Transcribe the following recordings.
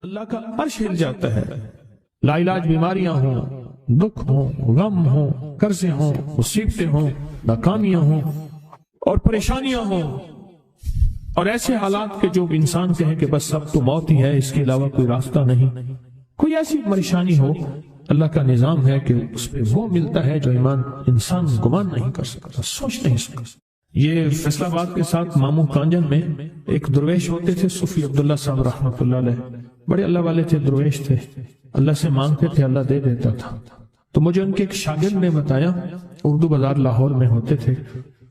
اللہ کا عرش ہل جاتا ہے۔ لا علاج بیماریاں ہوں، دکھ ہوں، غم ہوں، قرضے ہوں، مصیبتیں ہوں، ناکامیاں ہوں اور پریشانیاں ہوں، اور ایسے حالات کے جو انسان کہے کہ بس اب تو موت ہی ہے، اس کے علاوہ کوئی راستہ نہیں، کوئی ایسی پریشانی ہو، اللہ کا نظام ہے کہ اس پہ وہ ملتا ہے جو انسان گمان نہیں کر سکتا، سوچ نہیں سکتا۔ یہ فیصل آباد کے ساتھ ماموں کانجن میں ایک درویش ہوتے تھے، صوفی عبداللہ صاحب رحمۃ اللہ علیہ، بڑے اللہ والے تھے، درویش تھے، اللہ سے مانگتے تھے، اللہ دے دیتا تھا۔ تو مجھے ان کے ایک شاگرد نے بتایا، اردو بازار لاہور میں ہوتے تھے،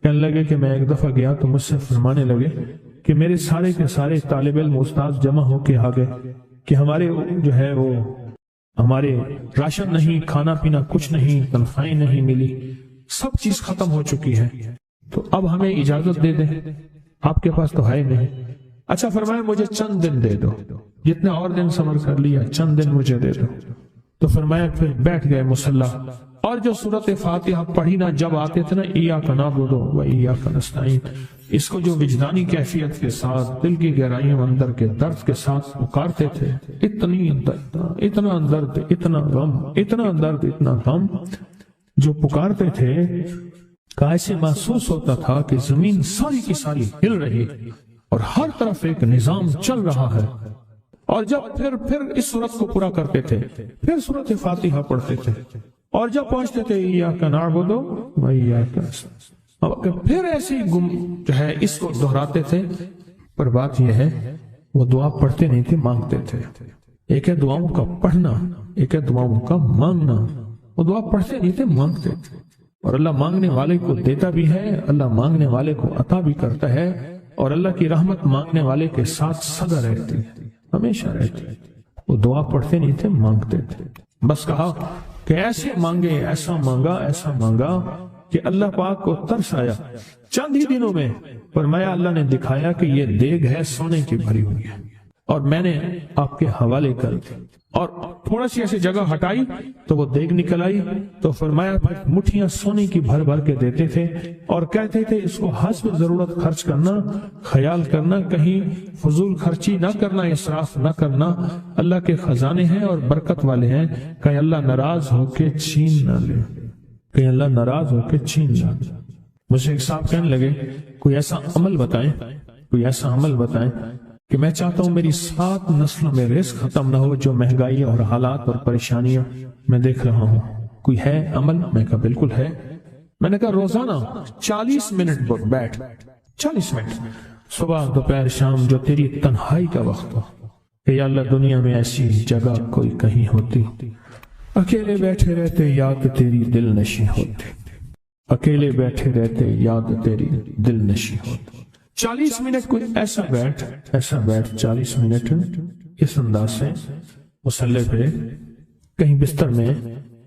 کہنے لگے کہ میں ایک دفعہ گیا تو مجھ سے فرمانے لگے کہ میرے سارے کے سارے طالب علم استاد جمع ہو کے آ گئے کہ ہمارے جو ہے وہ ہمارے راشن نہیں، کھانا پینا کچھ نہیں، تنخواہیں نہیں ملی، سب چیز ختم ہو چکی ہے، تو اب ہمیں اجازت دے دیں، آپ کے پاس تو ہے نہیں۔ اچھا فرمایا مجھے چند دن دے دو، جتنے اور دن صبر کر لیا، چند دن مجھے دے دو۔ تو فرمایا پھر بیٹھ گئے مصلی، اور جو سورۃ فاتحہ پڑھی نا جب آتے تھے نا، ایاک نعبد و ایاک نستعین، اس کو جو وجدانی کیفیت کے ساتھ، دل کی گہرائیوں اندر کے درد کے ساتھ پکارتے تھے، اتنا درد، اتنا غم، اتنا درد، اتنا غم جو پکارتے تھے، ایسے محسوس ہوتا تھا کہ زمین ساری کی ساری ہل رہی اور ہر طرف ایک نظام چل رہا ہے۔ اور جب پھر اس صورت کو پورا کرتے تھے، پھر سورۃ فاتحہ پڑھتے تھے، اور جب پہنچتے تھے ایاک نعبد و ایاک نستعین، پھر ایسی جو ہے اس کو دہراتے تھے۔ پر بات یہ ہے وہ دعا پڑھتے نہیں تھے، مانگتے تھے۔ ایک ہے دعاؤں کا پڑھنا، ایک ہے دعاؤں کا مانگنا۔ وہ دعا پڑھتے نہیں تھے، مانگتے تھے، اور اللہ مانگنے والے کو دیتا بھی ہے، اللہ مانگنے والے کو عطا بھی کرتا ہے، اور اللہ کی رحمت مانگنے والے کے ساتھ سدا رہتی ہے، ہمیشہ رہتی ہے۔ وہ دعا پڑھتے نہیں تھے، مانگتے تھے۔ بس کہا کہ ایسے مانگے، ایسا مانگا کہ اللہ پاک کو ترس آیا۔ چند ہی دنوں میں فرمایا اللہ نے دکھایا کہ یہ دیگ ہے، سونے کی بھری ہوئی ہے، اور میں نے آپ کے حوالے کر دی، اور تھوڑا سی ایسی جگہ ہٹائی تو وہ دیگ نکل آئی، تو فرمایا پھر مٹھیاں سونے کی بھر بھر کے دیتے تھے، اور کہتے تھے اس کو حسب ضرورت خرچ کرنا، خیال کرنا، کہیں فضول خرچی نہ کرنا، اسراف نہ کرنا، اللہ کے خزانے ہیں اور برکت والے ہیں، کہیں اللہ ناراض ہو کے چھین نہ لے، کہیں اللہ ناراض ہو کے چھین نہ لے۔ مجھے ایک صاحب کہنے لگے کوئی ایسا عمل بتائیں کہ میں چاہتا ہوں میری 7 نسلوں میں رزق ختم نہ ہو، جو مہنگائی اور حالات اور پریشانیاں میں دیکھ رہا ہوں، کوئی ہے عمل؟ میں کہا بالکل ہے۔ میں نے کہا روزانہ 40 منٹ بیٹھ، 40 منٹ صبح دوپہر شام، جو تیری تنہائی کا وقت ہو، کہ یا اللہ دنیا میں ایسی جگہ کوئی کہیں ہوتی، اکیلے بیٹھے رہتے یاد تیری دل نشیں ہوتی، اکیلے بیٹھے رہتے یاد تیری دل نشیں ہوتی۔ 40 منٹ کوئی ایسا بیٹھ 40 منٹ اس انداز سے مصلی پہ، کہیں بستر میں،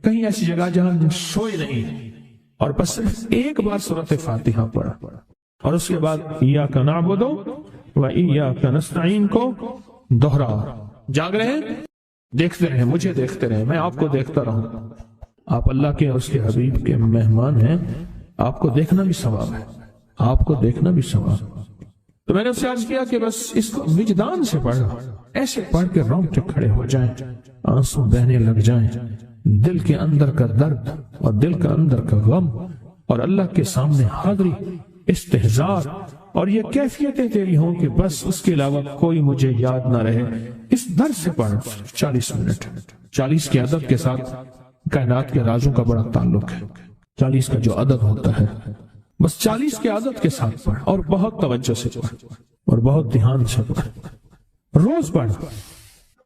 کہیں ایسی جگہ جہاں سوئے نہیں، اور بس صرف ایک بار سورۃ فاتحہ پڑھا، اور اس کے بعد ایاک نعبد و ایاک نستعین کو دوہرا۔ جاگ رہے ہیں، دیکھتے رہے، مجھے دیکھتے رہے، میں آپ کو دیکھتا رہوں۔ آپ اللہ کے اور اس کے حبیب کے مہمان ہیں، آپ کو دیکھنا بھی ثواب ہے، آپ کو دیکھنا بھی ثواب ہے۔ تو میں نے اس سے عرض کیا کہ بس اس کو وجدان سے پڑھا، ایسے پڑھ کے رونگٹے کھڑے ہو جائیں، آنسو بہنے لگ جائیں، دل کے اندر کا درد اور دل کا اندر کا غم، اور اللہ کے سامنے حاضری، استحضار، اور یہ کیفیتیں تیری ہوں کہ بس اس کے علاوہ کوئی مجھے یاد نہ رہے۔ اس درد سے پڑھ 40 منٹ۔ 40 کی عدد کے ساتھ کائنات کے رازوں کا بڑا تعلق ہے۔ 40 کا جو عدد ہوتا ہے، بس 40 کے عدد کے ساتھ پڑھ، اور بہت توجہ سے پڑھ، اور بہت دھیان سے پڑھ، روز پڑھ۔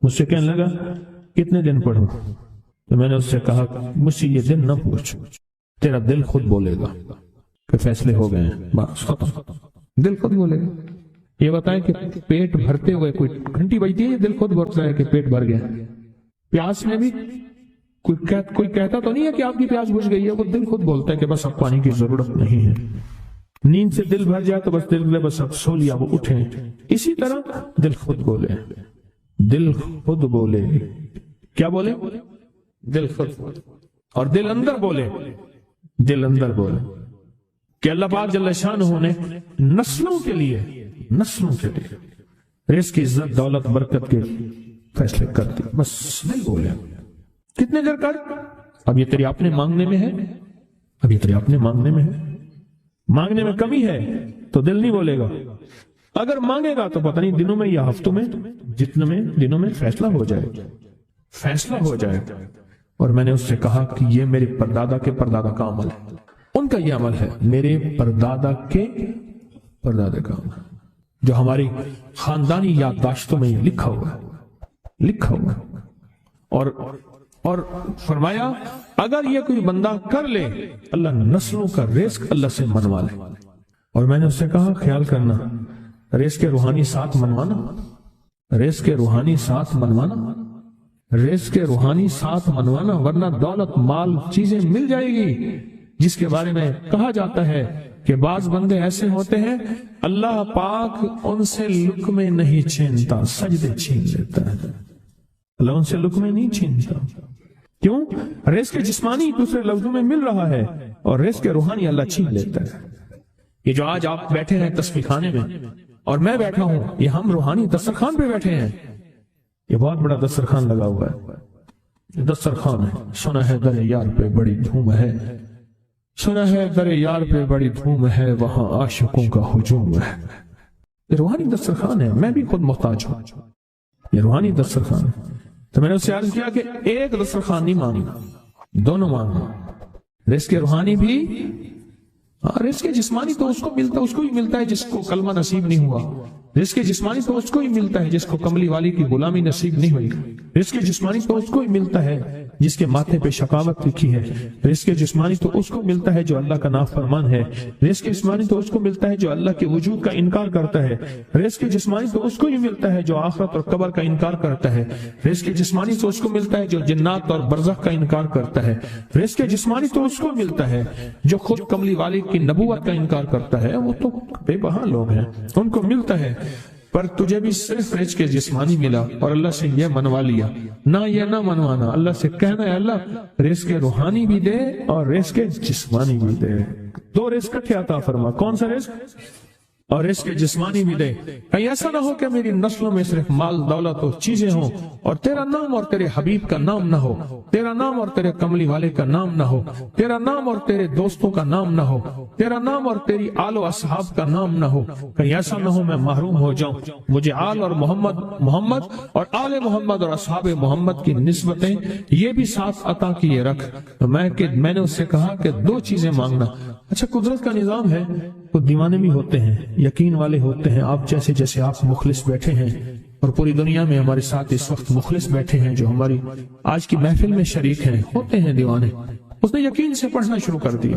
مجھ سے کہنے لگا کتنے دن پڑھوں؟ تو میں نے اس سے کہا مجھ سے یہ دن نہ پوچھ، تیرا دل خود بولے گا کہ فیصلے ہو گئے ہیں، بس ختم، دل خود بولے گا۔ یہ بتائیں کہ پیٹ بھرتے ہوئے کوئی گھنٹی بجتی ہے، دل خود بولتا ہے کہ پیٹ بھر گیا۔ پیاس میں بھی کوئی کہتا تو نہیں ہے کہ آپ کی پیاس بجھ گئی ہے، وہ دل خود بولتا ہے کہ بس اب پانی کی ضرورت نہیں ہے۔ نیند سے دل بھر جائے تو بس دل بس اب سو لیا، وہ اٹھے۔ اسی طرح دل خود بولے، دل خود بولے، کیا بولے؟ دل خود بولے، اور دل اندر بولے، دل اندر بولے کہ اللہ پاک جل شانہ نے نسلوں کے لیے رزق کی عزت دولت برکت کے فیصلے کر دیے، بس نہیں بولے۔ کتنے دیر کر، اب یہ تیری اپنے مانگنے میں ہے، اب یہ تیرے اپنے مانگنے میں ہے، مانگنے میں کمی ہے تو دل نہیں بولے گا، اگر مانگے گا تو پتہ نہیں دنوں میں یا ہفتوں میں، جتنے میں دنوں میں فیصلہ ہو جائے، فیصلہ ہو جائے۔ اور میں نے اس سے کہا کہ یہ میرے پردادا کے پردادا کا عمل ہے، ان کا یہ عمل ہے، میرے پردادا کے پردادا کا عمل، جو ہماری خاندانی یادداشتوں میں لکھا ہوا ہے، لکھا ہوا ہے۔ اور فرمایا اگر یہ کوئی بندہ کر لے، اللہ نسلوں کا رزق اللہ سے منوا لے۔ اور میں نے اس سے کہا خیال کرنا، رزق کے روحانی ساتھ منوانا، رزق کے روحانی ساتھ منوانا، رزق کے روحانی ساتھ منوانا، ورنہ دولت مال چیزیں مل جائے گی جس کے بارے میں کہا جاتا ہے کہ بعض بندے ایسے ہوتے ہیں اللہ پاک ان سے لقمے نہیں چھینتا، سجدے چھین لیتا ہے، اللہ ان سے لقمے نہیں چھینتا۔ کیوں؟ رزق جسمانی دوسرے لفظوں میں مل رہا ہے اور رزق روحانی اللہ چھین لیتا ہے۔ یہ جو آج آپ بیٹھے ہیں تسبیح خانے میں اور میں بیٹھا ہوں، یہ ہم روحانی دسترخوان پہ بیٹھے ہیں، یہ بہت بڑا دسترخوان لگا ہوا ہے، دسترخوان ہے۔ سنا ہے در یار پہ بڑی دھوم ہے، سنا ہے در یار پہ بڑی دھوم ہے، وہاں عاشقوں کا ہجوم ہے۔ یہ روحانی دسترخوان ہے، میں بھی خود محتاج ہوں، یہ روحانی دسترخوان ہے۔ تو میں نے اس سے عرض کیا کہ ایک دسترخوان نہیں مانگنا، دونوں مانگنا، رزق روحانی بھی، رزق جسمانی تو اس کو ملتا، اس کو ہی ملتا ہے جس کو کلمہ نصیب نہیں ہوا، رزق جسمانی تو اس کو ہی ملتا ہے جس کو کملی والی کی غلامی نصیب نہیں ہوئی، رزق جسمانی تو اس کو ہی ملتا ہے جس کے ماتھے پہ شقاوت لکھی ہے، رزق جسمانی تو اس کو ملتا ہے جو اللہ کا نافرمان ہے، رزق جسمانی تو اس کو ملتا ہے جو اللہ کے وجود کا انکار کرتا ہے، رزق جسمانی تو اس کو ہی ملتا ہے جو آخرت اور قبر کا انکار کرتا ہے، رزق جسمانی تو اس کو ملتا ہے جو جنات اور برزخ کا انکار کرتا ہے، رزق جسمانی تو اس کو ملتا ہے جو خود کملی والی کی نبوت کا انکار کرتا ہے، وہ تو بے بہا لوگ ہیں، ان کو ملتا ہے۔ پر تجھے بھی صرف رزق جسمانی ملا اور اللہ سے یہ منوا لیا، نہ یہ نہ منوانا، اللہ سے کہنا ہے اللہ رزق روحانی بھی دے اور رزق جسمانی بھی دے، دو رزق اکٹھے عطا فرما، کون سا رزق؟ اور رزق جسمانی بھی دے۔ کہیں ایسا نہ ہو کہ میری نسلوں میں صرف مال دولت اور چیزیں ہوں اور تیرا نام اور تیرے حبیب کا نام نہ ہو، تیرا نام اور تیرے کملی والے کا نام نہ ہو، تیرا نام اور تیرے دوستوں کا نام نہ ہو، تیرا نام اور تیری آل و اصحاب کا نام نہ ہو، کہیں ایسا نہ ہو میں محروم ہو جاؤں۔ مجھے آل اور محمد اور آل محمد اور اصحاب محمد کی نسبتیں یہ بھی ساتھ عطا کیے رکھ۔ میں نے اس سے کہا کہ دو چیزیں مانگنا۔ اچھا قدرت کا نظام ہے، کچھ دیوانے بھی ہوتے ہیں، یقین والے ہوتے ہیں، آپ جیسے آپ مخلص بیٹھے ہیں، اور پوری دنیا میں ہمارے ساتھ اس وقت مخلص بیٹھے ہیں جو ہماری آج کی محفل میں شریک ہیں، ہوتے ہیں دیوانے۔ اس نے یقین سے پڑھنا شروع کر دیا،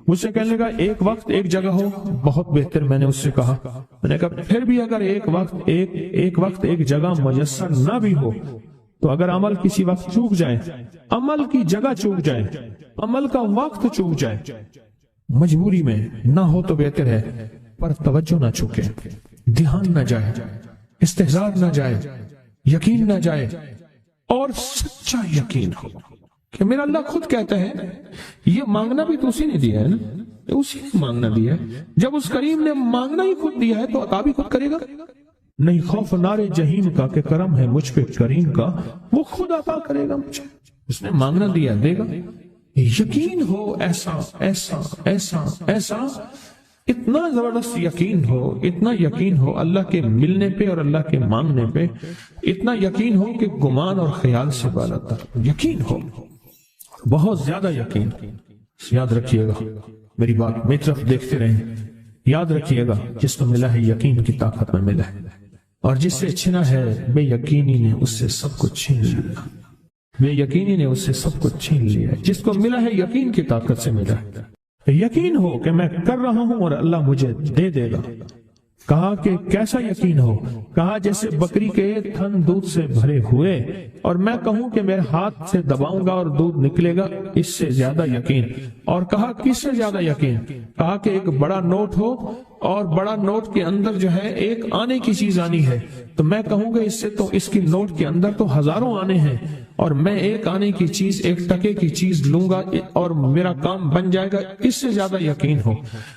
مجھ سے کہنے لگا ایک وقت ایک جگہ ہو بہت بہتر۔ میں نے اس سے کہا، میں نے کہا پھر بھی اگر ایک وقت ایک جگہ میسر نہ بھی ہو تو اگر عمل کسی وقت چوک جائے، عمل کی جگہ چوک جائے، عمل کا وقت چوک جائے، مجبوری میں نہ ہو تو بہتر ہے، پر توجہ نہ چوکے، دھیان نہ جائے، استحضار نہ جائے، یقین نہ جائے، اور سچا یقین ہو کہ میرا اللہ خود کہتا ہے یہ مانگنا بھی تو اسی نے دیا ہے نا، اسی نے مانگنا دیا ہے، جب اس کریم نے مانگنا ہی خود دیا ہے تو عطا بھی خود کرے گا۔ نہیں خوف نارے جہیم کا کہ کرم ہے مجھ پہ کریم کا، وہ خود عطا کرے گا مجھے، اس نے مانگنا دیا دے گا۔ یقین ہو ایسا ایسا ایسا ایسا، اتنا زبردست یقین ہو، اتنا یقین ہو اللہ کے ملنے پہ اور اللہ کے مانگنے پہ، اتنا یقین ہو کہ گمان اور خیال سے بالاتر یقین ہو، بہت زیادہ یقین۔ یاد رکھیے گا میری بات، میری طرف دیکھتے رہیں، یاد رکھیے گا جس کو ملا ہے یقین کی طاقت میں ملا ہے، اور جس سے چھنا ہے بے یقینی نے اس سے سب کچھ چھین لیا، بے یقینی نے اس سے سب کچھ چھین لیا۔ جس کو ملا ہے یقین کی طاقت سے ملا ہے، یقین ہو کہ میں کر رہا ہوں اور اللہ مجھے دے دے گا۔ کہا کہ کیسا یقین ہو؟ کہا جیسے بکری کے تھن دودھ سے بھرے ہوئے اور میں کہوں کہ میرے ہاتھ سے دباؤں گا اور دودھ نکلے گا، اس سے زیادہ یقین۔ اور کہا کس سے زیادہ یقین؟ کہا کہ ایک بڑا نوٹ ہو اور بڑا نوٹ کے اندر جو ہے ایک آنے کی چیز آنی ہے، تو میں کہوں گا اس سے تو اس کی نوٹ کے اندر تو ہزاروں آنے ہیں، اور میں ایک آنے کی چیز، ایک ٹکے کی چیز لوں گا اور میرا کام بن جائے گا، اس سے زیادہ یقین ہو،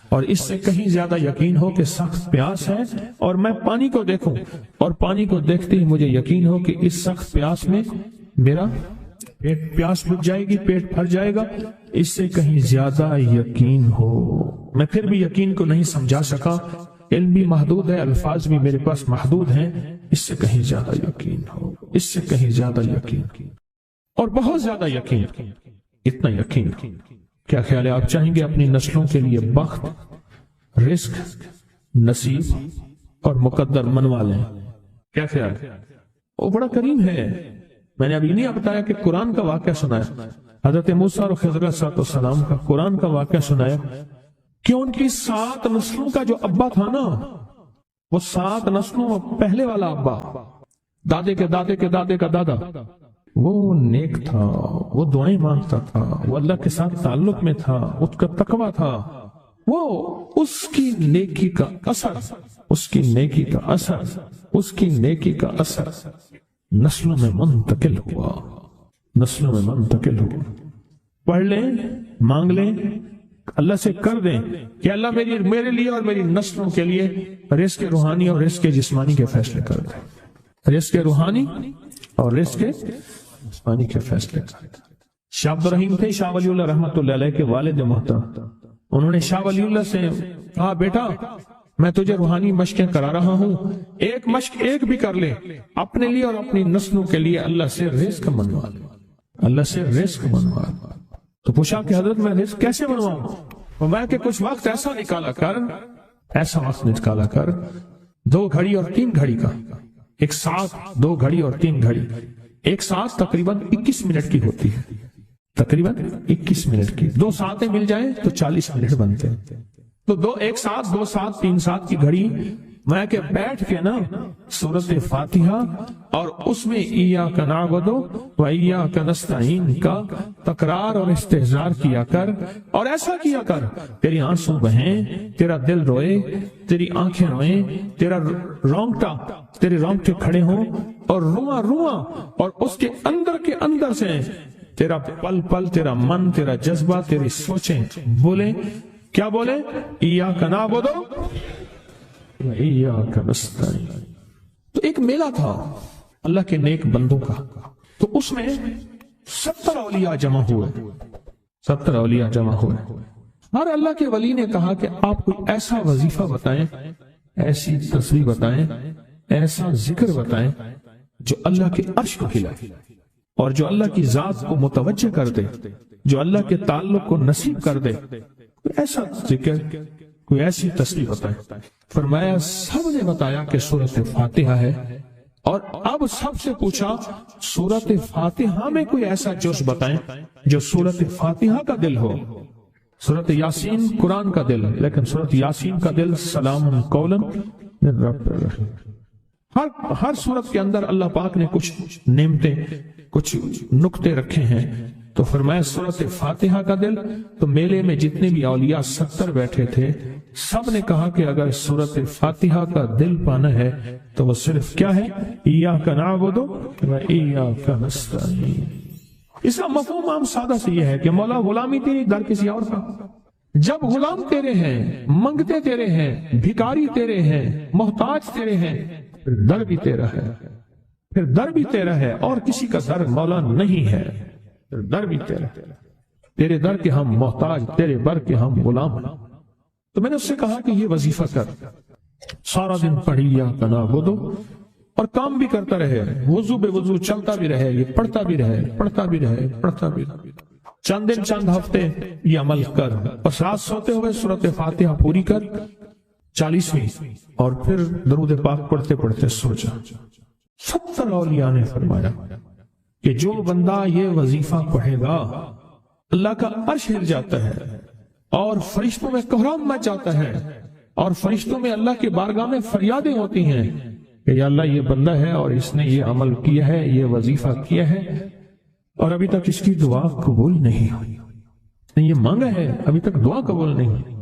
اور اس سے کہیں زیادہ یقین ہو کہ سخت پیاس ہے اور میں پانی کو دیکھوں، اور پانی کو دیکھتے ہی مجھے یقین ہو کہ اس سخت پیاس میں میرا پیاس بجھ جائے گی، پیٹ بھر جائے گا، اس سے کہیں زیادہ یقین ہو۔ میں پھر بھی یقین کو نہیں سمجھا سکا، علم بھی محدود ہے، الفاظ بھی میرے پاس محدود ہیں، اس سے کہیں زیادہ یقین ہو، اس سے کہیں زیادہ یقین، اور بہت زیادہ یقین، اتنا یقین۔ کیا خیال ہے؟ آپ چاہیں گے اپنی نسلوں کے لیے بخت، رزق، نصیب اور مقدر منوا لیں؟ کیا خیال ہے؟ وہ بڑا کریم ہے۔ میں نے ابھی نہیں بتایا کہ قرآن کا واقعہ سنایا، حضرت موسیٰ اور خضر علیہ السلام کا قرآن کا واقعہ سنایا کہ ان کی 7 نسلوں کا جو ابا تھا نا، وہ 7 نسلوں پہلے والا ابا، دادے کے دادے کے دادے کا دادا، وہ نیک تھا، وہ دعائیں مانگتا تھا، وہ اللہ کے ساتھ تعلق میں تھا، اس کا تقویٰ تھا، وہ اس کی نیکی کا اثر، اس کی نیکی کا اثر، اس کی نیکی کا اثر نسلوں میں منتقل ہوا، نسلوں میں منتقل ہوا۔ پڑھ لیں، مانگ لیں، اللہ سے کر دیں کہ اللہ میرے لیے اور میری نسلوں کے لیے رزق روحانی اور رزق جسمانی کے فیصلے کر دیں، رزق روحانی اور رزق جسمانی کے فیصلے کر دیں۔ شاہ عبد الرحیم تھے شاہ ولی اللہ رحمۃ اللہ علیہ کے والد محترم، انہوں نے شاہ ولی اللہ سے کہا بیٹا میں تجھے روحانی مشقیں کرا رہا ہوں، ایک مشق ایک بھی کر لے، اپنے لیے اور اپنی نسلوں کے لیے اللہ سے رزق منوا لے، اللہ سے رزق منوا لے۔ تو پوچھا کہ حضرت میں رزق کیسے منواؤں؟ فرمایا کہ کچھ وقت ایسا نکالا کر، ایسا وقت نکالا کر 2 گھڑی اور 3 گھڑی کا، ایک ساتھ 2 گھڑی اور 3 گھڑی، ایک ساتھ تقریباً 21 منٹ کی ہوتی ہے، تقریباً 21 منٹ کی، 2 ساتیں مل جائیں تو 40 منٹ بنتے ہیں، تو ایک ساتھ 2 ساتھ 3 ساتھ کی گھڑی میں کہ بیٹھ کے نا سورۃ فاتحہ اور اس میں ایاک نعبد و ایاک نستعین کا تکرار اور استحضار کیا کر، اور ایسا کیا کر تیری آنسوں بہیں، تیرا دل روئے، تیری آنکھیں روئیں، تیرے رونگٹے کھڑے ہوں اور رواں رواں، اور اس کے اندر سے تیرا پل پل، تیرا من، تیرا جذبہ، تیری سوچیں بولیں، کیا بولیں؟ ایاک نعبد و ایاک نستعین۔ تو ایک میلہ تھا اللہ کے نیک بندوں کا، تو اس میں 70 اولیاء جمع ہوئے، 70 اولیاء جمع ہوئے۔ ہر اللہ کے ولی نے کہا کہ آپ کوئی ایسا وظیفہ بتائیں، ایسی تسبیح بتائیں، ایسا ذکر بتائیں جو اللہ کے عرش کو ہلائے اور جو اللہ کی ذات کو متوجہ کر دے، جو اللہ کے تعلق کو نصیب کر دے، کوئی ایسا ذکر، کوئی ایسی تسبیح بتائیں۔ فرمایا سب نے بتایا کہ سورۃ فاتحہ ہے، اور اب سب سے پوچھا سورۃ فاتحہ میں کوئی ایسا جز بتائیں جو سورۃ فاتحہ کا دل ہو۔ سورۃ یاسین قرآن کا دل، لیکن سورۃ یاسین کا دل سلام قولا من رب الرحیم۔ ہر سورت کے اندر اللہ پاک نے کچھ نعمتیں، کچھ نقطے رکھے ہیں، تو فرمایا سورۃ فاتحہ کا دل۔ تو میلے میں جتنے بھی اولیاء 70 بیٹھے تھے، سب نے کہا کہ اگر سورۃ فاتحہ کا دل پانا ہے تو وہ صرف کیا ہے؟ ایاک نعبد و ایاک نستعین۔ اس کا مفہوم عام سادہ سے یہ ہے کہ مولا غلامی تیری، در کسی اور کا۔ جب غلام تیرے ہیں، منگتے تیرے ہیں، بھکاری تیرے ہیں، محتاج تیرے ہیں، پھر در بھی تیرا ہے، پھر در بھی تیرا ہے، اور کسی کا در مولا نہیں ہے، پھر در بھی تیرا ہے۔ تیرے در کے ہم محتاج، تیرے بر کے ہم غلام۔ تو میں نے اس سے کہا کہ یہ وظیفہ کر، سارا دن پڑھی یا کنا بدو، اور کام بھی کرتا رہے، وضو بے وضو چلتا بھی رہے، یہ پڑھتا بھی رہے، پڑھتا بھی رہے، پڑھتا بھی رہے، چند دن چند ہفتے یہ عمل کر، اور رات سوتے ہوئے سورۃ فاتحہ پوری کر 40ویں، اور پھر درود پاک پڑھتے پڑھتے سو جا۔ 70 اولیاء نے فرمایا کہ جو بندہ یہ وظیفہ پڑھے گا اللہ کا عرش ہل جاتا ہے، اور فرشتوں میں کوہرام مچ جاتا ہے، اور فرشتوں میں اللہ کی بارگاہ میں فریادیں ہوتی ہیں کہ یا اللہ یہ بندہ ہے اور اس نے یہ عمل کیا ہے، یہ وظیفہ کیا ہے، اور ابھی تک اس کی دعا قبول نہیں ہوئی، یہ مانگا ہے ابھی تک دعا قبول نہیں ہوئی۔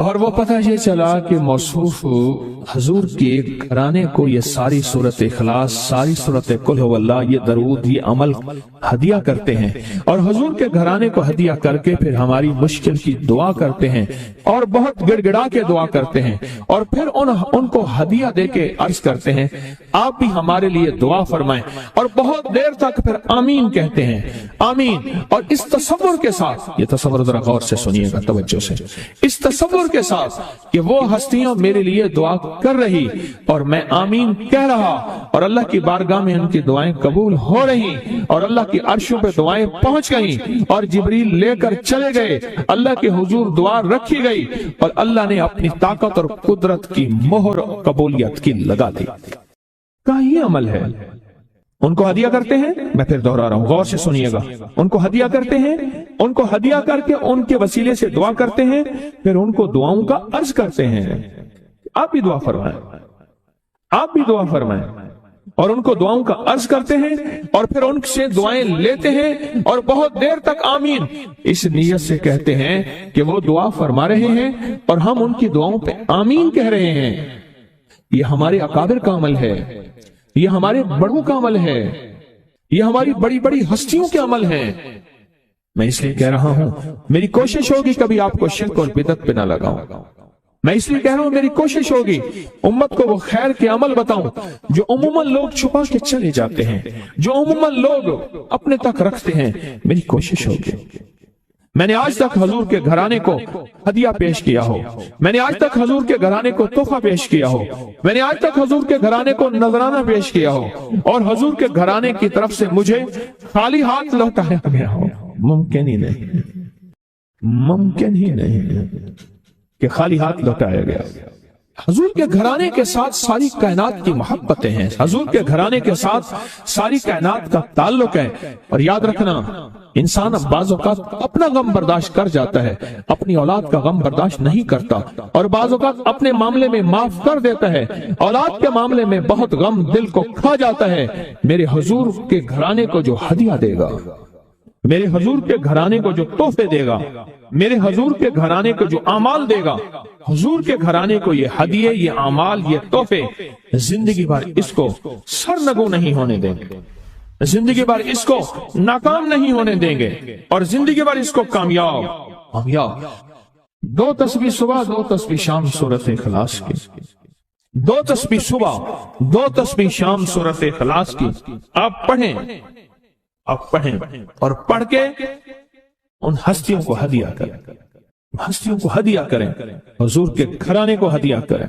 اور وہ پتہ یہ چلا کہ موصوف حضور کے گھرانے کو یہ ساری سورت اخلاص، ساری سورت قل هو اللہ، یہ درود، یہ عمل ہدیہ کرتے ہیں، اور حضور کے گھرانے کو ہدیہ کر کے پھر ہماری مشکل کی دعا کرتے ہیں اور بہت گڑ گڑا کے دعا کرتے ہیں، اور پھر ان کو ہدیہ دے کے عرض کرتے ہیں آپ بھی ہمارے لیے دعا فرمائیں، اور بہت دیر تک پھر آمین کہتے ہیں، آمین۔ اور اس تصور کے ساتھ، یہ تصور ذرا غور سے سنیے گا توجہ سے، اس تصور کے ساتھ کہ وہ ہستیاں میرے لیے دعا کر رہی اور میں آمین کہہ رہا، اور اللہ کی بارگاہ میں ان کی دعائیں قبول ہو رہی، اور اللہ کی عرشوں پہ دعائیں پہنچ گئیں، اور جبریل لے کر چلے گئے، اللہ کے حضور دعا رکھی گئی، اور اللہ نے اپنی طاقت اور قدرت کی مہر قبولیت کی لگا دی۔ کہاں یہ عمل ہے؟ ان کو ہدیہ کرتے ہیں، میں پھر دوہرا رہا ہوں، غور سے سنیے گا، ان کو ہدیہ کرتے ہیں، ان کو ہدیہ کر کے ان کے وسیلے سے دعا کرتے ہیں، پھر ان کو دعاؤں کا عرض کرتے ہیں آپ بھی دعا فرمائیں، آپ بھی دعا فرمائیں، اور ان کو دعاؤں کا عرض کرتے ہیں، اور پھر ان سے دعائیں لیتے ہیں، اور بہت دیر تک آمین اس نیت سے کہتے ہیں کہ وہ دعا فرما رہے ہیں اور ہم ان کی دعاؤں پہ آمین کہہ رہے ہیں۔ یہ ہمارے اکابر کا عمل ہے، یہ ہمارے بڑوں کا عمل ہے، یہ ہماری بڑی بڑی ہستیوں کے عمل ہیں۔ میں اس لیے کہہ رہا ہوں، میری کوشش ہوگی کبھی آپ کو شرک اور بدعت پہ نہ لگاؤں، میں اس لیے کہہ رہا ہوں میری کوشش ہوگی امت کو وہ خیر کے عمل بتاؤں جو عموماً لوگ چھپا کے چلے جاتے ہیں، جو عموماً لوگ اپنے تک رکھتے ہیں، میری کوشش ہوگی۔ میں نے آج تک حضور کے گھرانے کو ہدیہ پیش کیا ہو، میں نے آج تک حضور کے گھرانے کو تحفہ پیش کیا ہو، میں نے آج تک حضور کے گھرانے کو نذرانہ پیش کیا ہو، اور حضور کے گھرانے کی طرف سے مجھے خالی ہاتھ لوٹایا گیا ہو۔ ممکن ہی نہیں، ممکن ہی نہیں کہ خالی ہاتھ لوٹایا گیا۔ حضور کے گھرانے کے ساتھ ساری کائنات کی محبتیں ہیں، حضور کے گھرانے کے ساتھ ساری کائنات کا تعلق ہے، اور یاد رکھنا انسان بعض اوقات اپنا غم برداشت کر جاتا ہے، اپنی اولاد کا غم برداشت نہیں کرتا، اور بعض اوقات اپنے معاملے میں معاف کر دیتا ہے، اولاد کے معاملے میں بہت غم دل کو کھا جاتا ہے۔ میرے حضور کے گھرانے کو جو ہدیہ دے گا، میرے حضور کے گھرانے کو جو تحفے دے گا، میرے حضور کے گھرانے کو جو اعمال دے گا، حضور کے گھرانے کو یہ ہدیے، یہ اعمال، یہ تحفے زندگی بھر اس کو سرنگو نہیں ہونے دیں گے، زندگی بھر اس کو ناکام نہیں ہونے دیں گے، اور زندگی بھر اس کو کامیاب۔ 2 تسبیح صبح، 2 تسبیح شام سورت اخلاص کی، 2 تسبیح صبح، 2 تسبیح شام سورت اخلاص کی آپ پڑھیں، آپ پڑھیں، اور پڑھ کے ان ہستیوں کو ہدیہ کریں، ہستیوں کو ہدیہ کریں، حضور کے گھرانے کو ہدیہ کریں،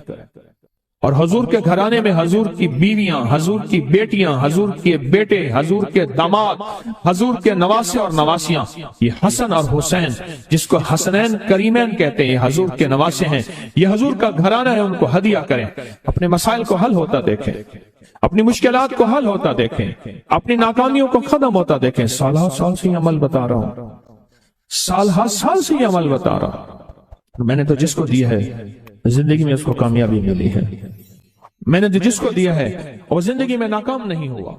اور حضور کے گھرانے میں حضور کی بیویاں، حضور کی بیٹیاں، حضور کے بیٹے، حضور کے داماد، حضور کے نواسے اور نواسیاں، یہ حسن اور حسین جس کو حسنین کریمین کہتے ہیں، یہ حضور کے نواسے ہیں، یہ حضور کا گھرانہ ہے، ان کو ہدیہ کریں، اپنے مسائل کو حل ہوتا دیکھیں، اپنی مشکلات کو حل ہوتا دیکھیں، اپنی ناکامیوں کو ختم ہوتا دیکھیں۔ سال سے یہ عمل بتا رہا ہوں، سال سے یہ عمل بتا رہا ہوں۔ میں نے تو جس کو دیا ہے زندگی میں اس کو کامیابی ملی ہے، میں نے جس کو دیا ہے وہ زندگی میں ناکام نہیں ہوا۔